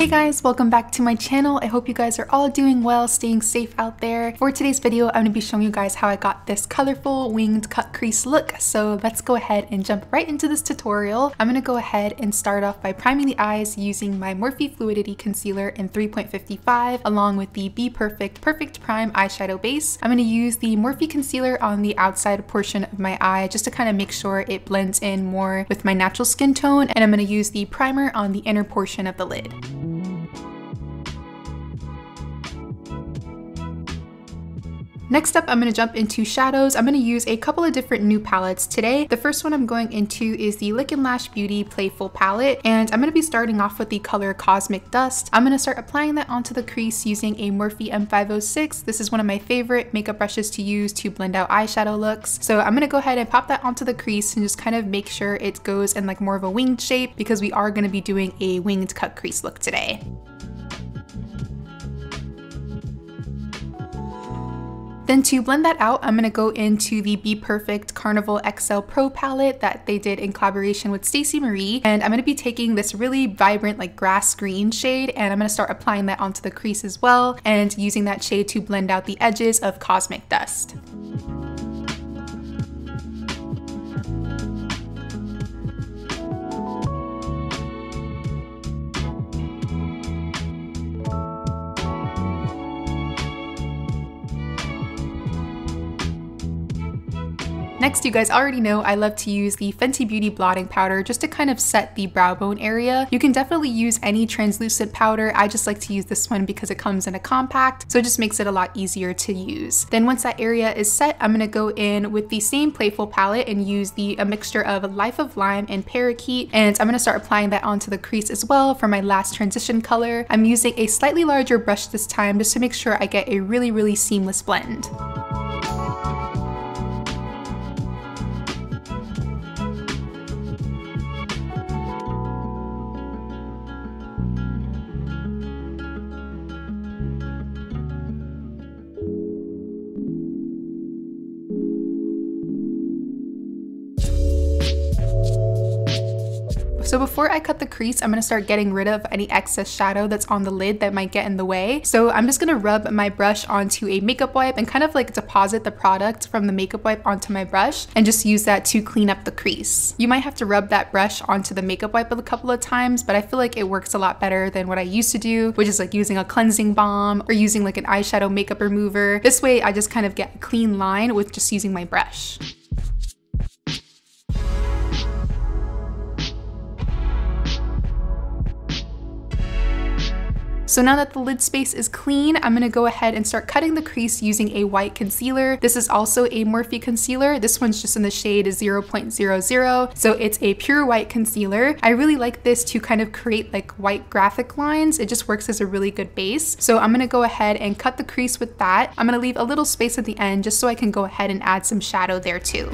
Hey guys, welcome back to my channel. I hope you guys are all doing well, staying safe out there. For today's video, I'm going to be showing you guys how I got this colorful winged cut crease look. So let's go ahead and jump right into this tutorial. I'm going to go ahead and start off by priming the eyes using my Morphe Fluidity concealer in 3.55 along with the Bperfect Perfect Prime eyeshadow base. I'm going to use the Morphe concealer on the outside portion of my eye just to kind of make sure it blends in more with my natural skin tone, and I'm going to use the primer on the inner portion of the lid. Next up, I'm going to jump into shadows. I'm going to use a couple of different new palettes today. The first one I'm going into is the Lick & Lash Beauty Playful palette, and I'm going to be starting off with the color Cosmic Dust. I'm going to start applying that onto the crease using a Morphe M506. This is one of my favorite makeup brushes to use to blend out eyeshadow looks. So I'm going to go ahead and pop that onto the crease and just kind of make sure it goes in like more of a winged shape because we are going to be doing a winged cut crease look today. Then to blend that out, I'm going to go into the Bperfect Carnival XL Pro palette that they did in collaboration with Stacey Marie. And I'm going to be taking this really vibrant like grass green shade, and I'm going to start applying that onto the crease as well and using that shade to blend out the edges of Cosmic Dust. Next, you guys already know I love to use the Fenty Beauty blotting powder just to kind of set the brow bone area. You can definitely use any translucent powder. I just like to use this one because it comes in a compact, so it just makes it a lot easier to use. Then once that area is set, I'm gonna go in with the same Playful palette and use a mixture of Life of Lime and Parakeet, and I'm gonna start applying that onto the crease as well for my last transition color. I'm using a slightly larger brush this time just to make sure I get a really seamless blend. So before I cut the crease, I'm going to start getting rid of any excess shadow that's on the lid that might get in the way. So I'm just going to rub my brush onto a makeup wipe and kind of like deposit the product from the makeup wipe onto my brush and just use that to clean up the crease. You might have to rub that brush onto the makeup wipe a couple of times, but I feel like it works a lot better than what I used to do, which is like using a cleansing balm or using like an eyeshadow makeup remover. This way I just kind of get a clean line with just using my brush. So now that the lid space is clean, I'm gonna go ahead and start cutting the crease using a white concealer. This is also a Morphe concealer. This one's just in the shade 0.00, so it's a pure white concealer. I really like this to kind of create like white graphic lines. It just works as a really good base. So I'm gonna go ahead and cut the crease with that. I'm gonna leave a little space at the end just so I can go ahead and add some shadow there too.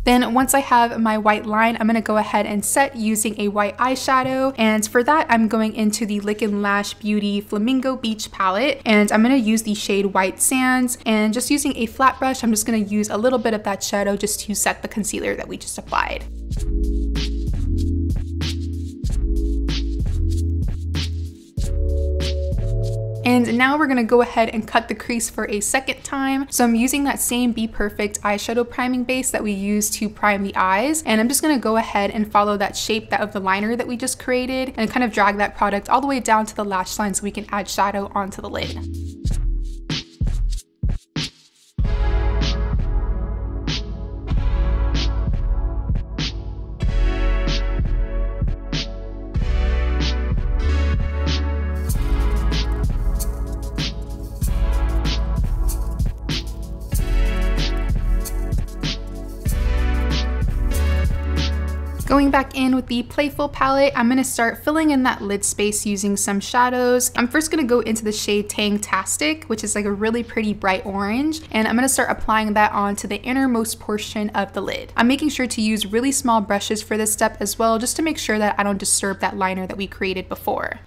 Then once I have my white line, I'm gonna go ahead and set using a white eyeshadow. And for that, I'm going into the Lick & Lash Beauty Flamingo Beach palette. And I'm gonna use the shade White Sands. And just using a flat brush, I'm just gonna use a little bit of that shadow just to set the concealer that we just applied. And now we're gonna go ahead and cut the crease for a second time. So I'm using that same Bperfect eyeshadow priming base that we used to prime the eyes. And I'm just gonna go ahead and follow that shape of the liner that we just created and kind of drag that product all the way down to the lash line so we can add shadow onto the lid. Going back in with the Playful palette, I'm gonna start filling in that lid space using some shadows. I'm first gonna go into the shade Tangtastic, which is like a really pretty bright orange, and I'm gonna start applying that onto the innermost portion of the lid. I'm making sure to use really small brushes for this step as well, just to make sure that I don't disturb that liner that we created before.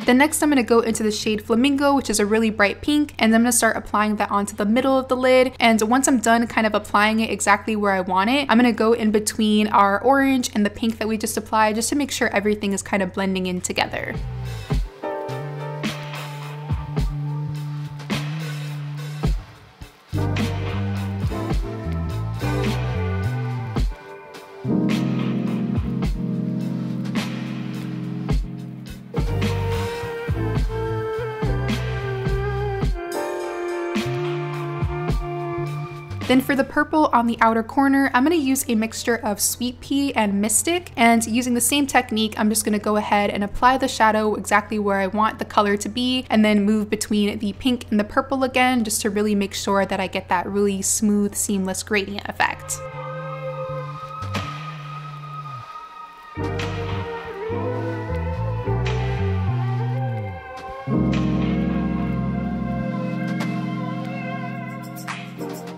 Then next I'm going to go into the shade Flamingo, which is a really bright pink, and I'm going to start applying that onto the middle of the lid. And once I'm done kind of applying it exactly where I want it, I'm going to go in between our orange and the pink that we just applied, just to make sure everything is kind of blending in together. Then for the purple on the outer corner, I'm going to use a mixture of Sweet Pea and Mystic, and using the same technique, I'm just going to go ahead and apply the shadow exactly where I want the color to be, and then move between the pink and the purple again, just to really make sure that I get that really smooth, seamless gradient effect.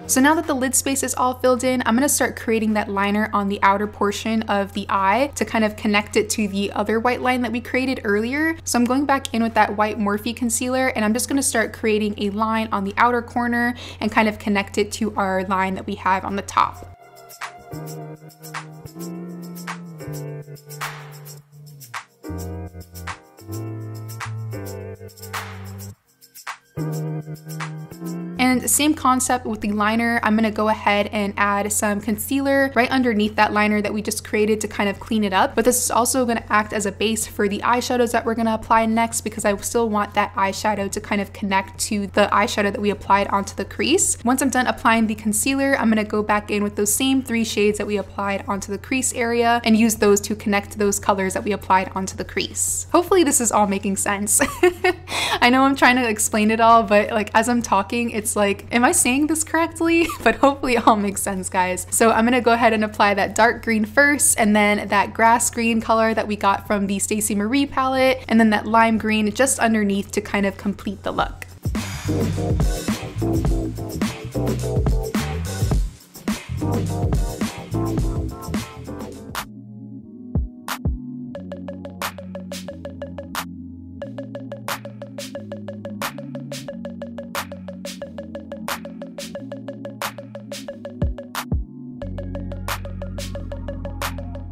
So now that the lid space is all filled in, I'm gonna start creating that liner on the outer portion of the eye to kind of connect it to the other white line that we created earlier. So I'm going back in with that white Morphe concealer, and I'm just gonna start creating a line on the outer corner and kind of connect it to our line that we have on the top. And same concept with the liner, I'm gonna go ahead and add some concealer right underneath that liner that we just created to kind of clean it up. But this is also gonna act as a base for the eyeshadows that we're gonna apply next, because I still want that eyeshadow to kind of connect to the eyeshadow that we applied onto the crease. Once I'm done applying the concealer, I'm gonna go back in with those same 3 shades that we applied onto the crease area and use those to connect to those colors that we applied onto the crease. Hopefully this is all making sense. I know I'm trying to explain it all, but like as I'm talking, it's like, am I saying this correctly? But hopefully it all makes sense, guys. So I'm gonna go ahead and apply that dark green first, and then that grass green color that we got from the Stacey Marie palette, and then that lime green just underneath to kind of complete the look.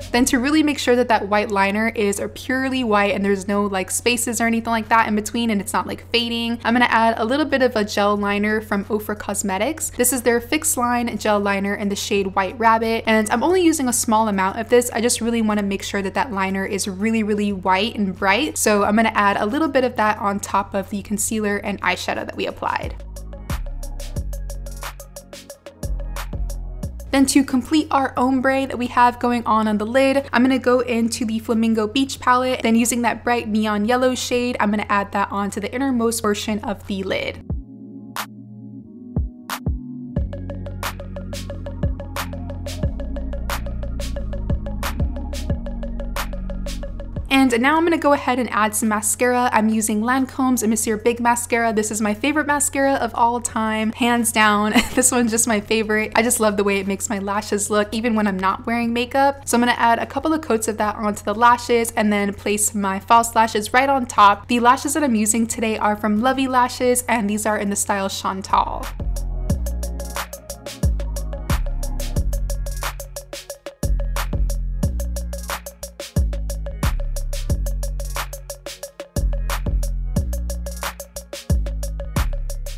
Then to really make sure that that white liner is purely white and there's no like spaces or anything like that in between, and it's not like fading, I'm gonna add a little bit of a gel liner from Ofra Cosmetics. This is their Fixline gel liner in the shade White Rabbit, and I'm only using a small amount of this. I just really want to make sure that that liner is really white and bright. So I'm gonna add a little bit of that on top of the concealer and eyeshadow that we applied. Then to complete our ombre that we have going on the lid, I'm gonna go into the Flamingo Beach palette. Then using that bright neon yellow shade, I'm gonna add that onto the innermost portion of the lid. And now I'm gonna go ahead and add some mascara. I'm using Lancome's Monsieur Big Mascara. This is my favorite mascara of all time, hands down. This one's just my favorite. I just love the way it makes my lashes look, even when I'm not wearing makeup. So I'm gonna add a couple of coats of that onto the lashes and then place my false lashes right on top. The lashes that I'm using today are from Lovii lashes, and these are in the style Chantal.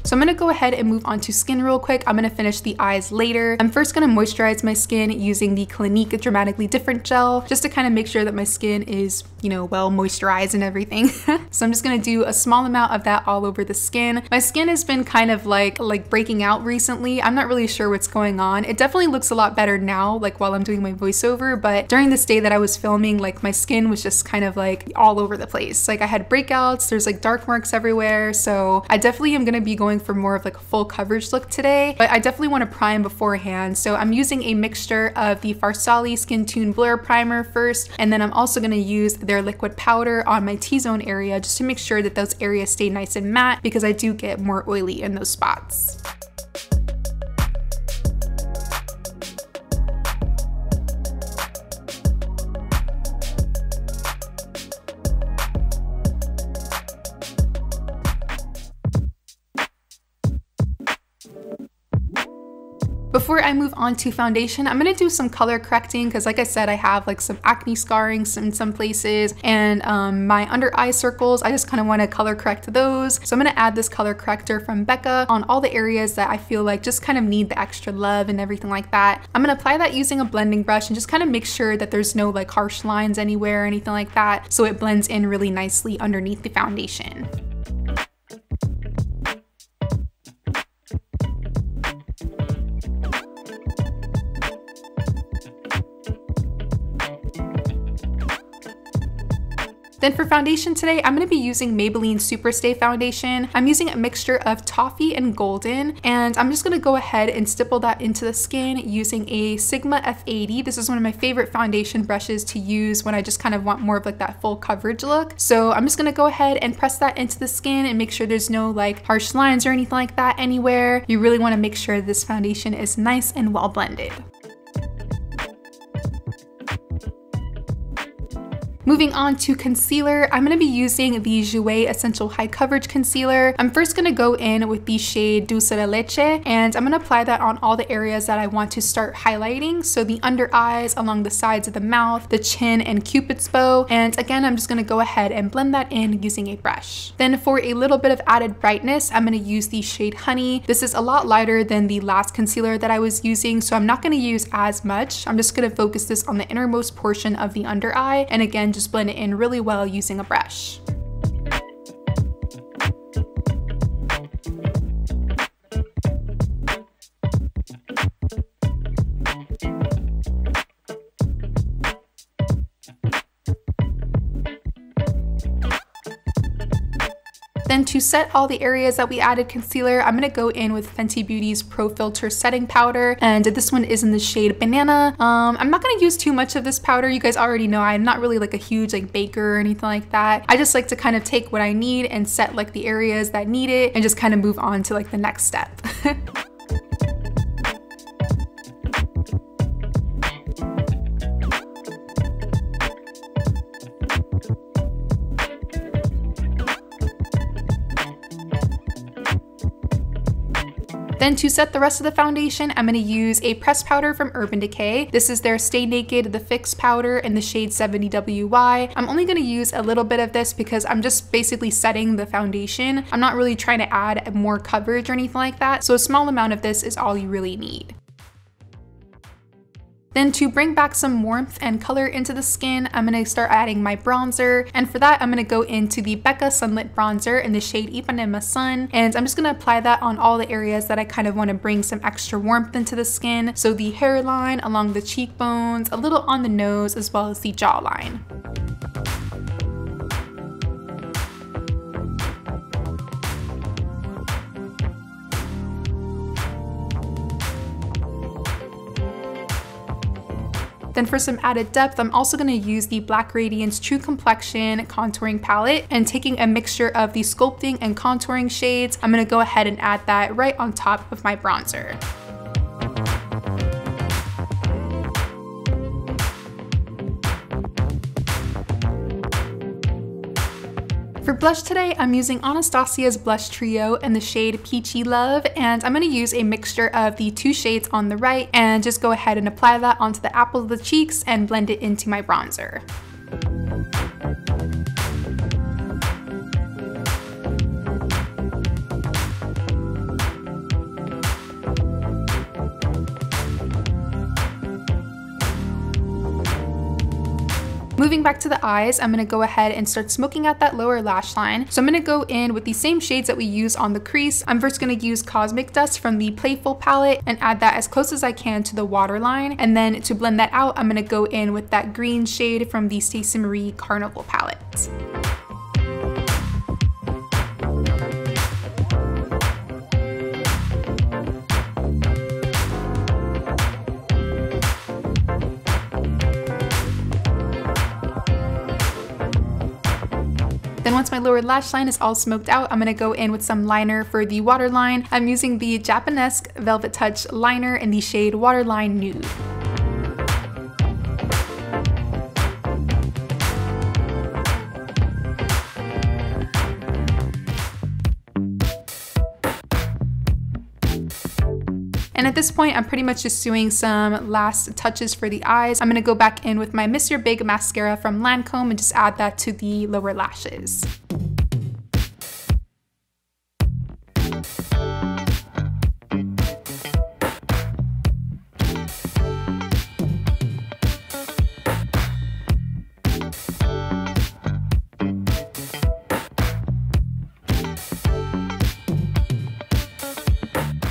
So I'm gonna go ahead and move on to skin real quick. I'm gonna finish the eyes later. I'm first gonna moisturize my skin using the Clinique Dramatically Different Gel, just to kind of make sure that my skin is, you know, well moisturized and everything. So I'm just gonna do a small amount of that all over the skin. My skin has been kind of like breaking out recently. I'm not really sure what's going on. It definitely looks a lot better now, like while I'm doing my voiceover, but during this day that I was filming, like my skin was just kind of like all over the place. Like I had breakouts, there's like dark marks everywhere. So I definitely am gonna be going for more of like a full coverage look today, but I definitely want to prime beforehand. So I'm using a mixture of the Farsali Skintune Blur Primer first, and then I'm also going to use their liquid powder on my T-zone area just to make sure that those areas stay nice and matte, because I do get more oily in those spots. Before I move on to foundation, I'm gonna do some color correcting because like I said, I have like some acne scarring in some places, and my under eye circles, I just kind of want to color correct those. So I'm gonna add this color corrector from Becca on all the areas that I feel like just kind of need the extra love and everything like that. I'm gonna apply that using a blending brush and just kind of make sure that there's no like harsh lines anywhere or anything like that, so it blends in really nicely underneath the foundation. Then for foundation today, I'm going to be using Maybelline Superstay foundation. I'm using a mixture of Toffee and Golden, and I'm just going to go ahead and stipple that into the skin using a Sigma F80. This is one of my favorite foundation brushes to use when I just kind of want more of like that full coverage look. So I'm just going to go ahead and press that into the skin and make sure there's no like harsh lines or anything like that anywhere. You really want to make sure this foundation is nice and well blended. Moving on to concealer, I'm going to be using the Jouer Essential High Coverage Concealer. I'm first going to go in with the shade Dulce de Leche, and I'm going to apply that on all the areas that I want to start highlighting. So the under eyes, along the sides of the mouth, the chin, and Cupid's bow. And again, I'm just going to go ahead and blend that in using a brush. Then for a little bit of added brightness, I'm going to use the shade Honey. This is a lot lighter than the last concealer that I was using, so I'm not going to use as much. I'm just going to focus this on the innermost portion of the under eye, and again, just blend it in really well using a brush. Then to set all the areas that we added concealer, I'm going to go in with Fenty Beauty's Pro Filter Setting Powder, and this one is in the shade Banana. I'm not going to use too much of this powder. You guys already know I'm not really like a huge like baker or anything like that. I just like to kind of take what I need and set like the areas that need it and just kind of move on to like the next step. Then to set the rest of the foundation, I'm going to use a pressed powder from Urban Decay. This is their Stay Naked The Fix powder in the shade 70WY. I'm only going to use a little bit of this because I'm just basically setting the foundation. I'm not really trying to add more coverage or anything like that, so a small amount of this is all you really need. Then to bring back some warmth and color into the skin, I'm going to start adding my bronzer, and for that I'm going to go into the Becca Sunlit Bronzer in the shade Ipanema Sun, and I'm just going to apply that on all the areas that I kind of want to bring some extra warmth into the skin, so the hairline, along the cheekbones, a little on the nose, as well as the jawline. Then for some added depth, I'm also going to use the Black Radiance True Complexion Contouring Palette, and taking a mixture of the sculpting and contouring shades, I'm going to go ahead and add that right on top of my bronzer. For blush today, I'm using Anastasia's Blush Trio in the shade Peachy Love, and I'm going to use a mixture of the two shades on the right and just go ahead and apply that onto the apples of the cheeks and blend it into my bronzer. Moving back to the eyes, I'm going to go ahead and start smoking out that lower lash line. So I'm going to go in with the same shades that we use on the crease. I'm first going to use Cosmic Dust from the Playful palette and add that as close as I can to the waterline. And then to blend that out, I'm going to go in with that green shade from the Stacey Marie Carnival palette. Then once my lower lash line is all smoked out, I'm going to go in with some liner for the waterline. I'm using the Japanesque Velvet Touch liner in the shade Waterline Nude. And at this point, I'm pretty much just doing some last touches for the eyes. I'm gonna go back in with my Monsieur Big mascara from Lancôme and just add that to the lower lashes.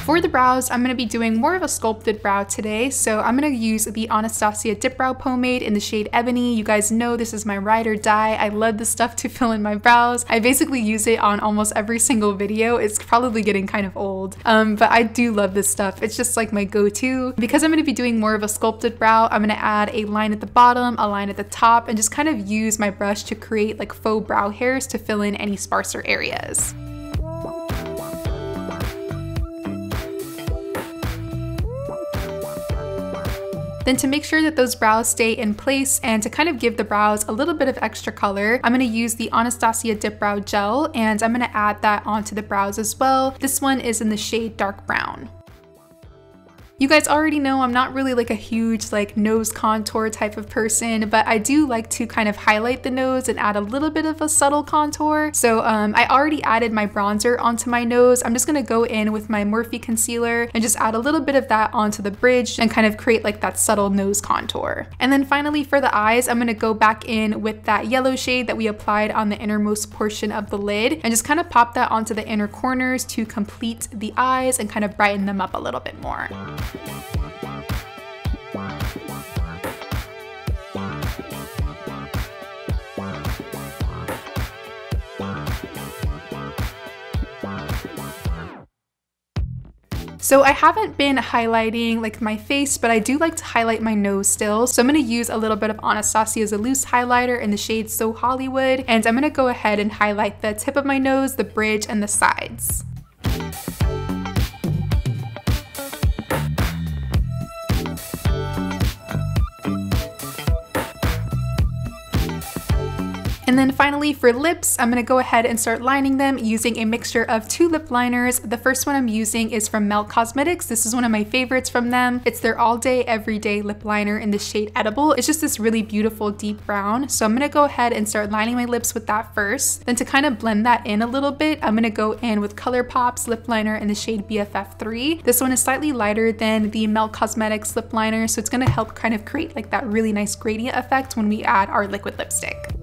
For the brows, I'm going to be doing more of a sculpted brow today, so I'm going to use the Anastasia Dip Brow Pomade in the shade Ebony. You guys know this is my ride or die. I love this stuff to fill in my brows. I basically use it on almost every single video. It's probably getting kind of old, but I do love this stuff. It's just like my go-to. Because I'm going to be doing more of a sculpted brow, I'm going to add a line at the bottom, a line at the top, and just kind of use my brush to create like faux brow hairs to fill in any sparser areas. Then to make sure that those brows stay in place and to kind of give the brows a little bit of extra color, I'm going to use the Anastasia Dip Brow Gel and I'm going to add that onto the brows as well. This one is in the shade Dark Brown. You guys already know I'm not really like a huge like nose contour type of person, but I do like to kind of highlight the nose and add a little bit of a subtle contour. So I already added my bronzer onto my nose. I'm just gonna go in with my Morphe concealer and just add a little bit of that onto the bridge and kind of create like that subtle nose contour. And then finally for the eyes, I'm gonna go back in with that yellow shade that we applied on the innermost portion of the lid and just kind of pop that onto the inner corners to complete the eyes and kind of brighten them up a little bit more. So I haven't been highlighting like my face, but I do like to highlight my nose still. So I'm gonna use a little bit of Anastasia's loose highlighter in the shade So Hollywood, and I'm gonna go ahead and highlight the tip of my nose, the bridge, and the sides. And then finally for lips, I'm gonna go ahead and start lining them using a mixture of 2 lip liners. The first one I'm using is from Melt Cosmetics. This is one of my favorites from them. It's their All Day Everyday lip liner in the shade Edible. It's just this really beautiful deep brown. So I'm gonna go ahead and start lining my lips with that first. Then to kind of blend that in a little bit, I'm gonna go in with ColourPop's lip liner in the shade BFF3. This one is slightly lighter than the Melt Cosmetics lip liner, so it's gonna help kind of create like that really nice gradient effect when we add our liquid lipstick.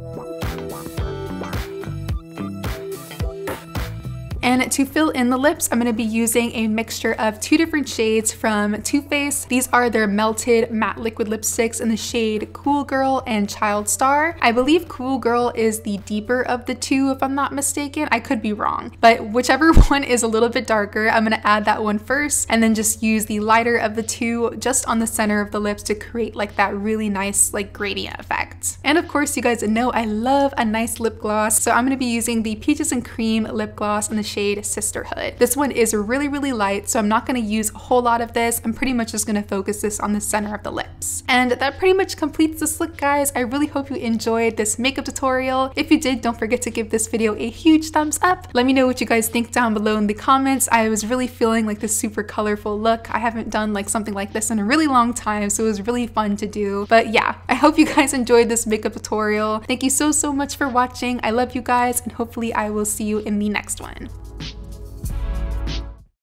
And to fill in the lips, I'm going to be using a mixture of 2 different shades from Too Faced. These are their melted matte liquid lipsticks in the shade Cool Girl and Child Star. I believe Cool Girl is the deeper of the 2 if I'm not mistaken. I could be wrong, but whichever one is a little bit darker, I'm going to add that one first and then just use the lighter of the 2 just on the center of the lips to create like that really nice like gradient effect. And of course, you guys know I love a nice lip gloss, so I'm going to be using the Peaches and Cream lip gloss in the shade Sisterhood. This one is really light, so I'm not going to use a whole lot of this. I'm pretty much just going to focus this on the center of the lips. And that pretty much completes this look, guys. I really hope you enjoyed this makeup tutorial. If you did, don't forget to give this video a huge thumbs up. Let me know what you guys think down below in the comments. I was really feeling like this super colorful look. I haven't done like something like this in a really long time, so it was really fun to do. But yeah, I hope you guys enjoyed this makeup tutorial. Thank you so much for watching. I love you guys, and hopefully I will see you in the next one.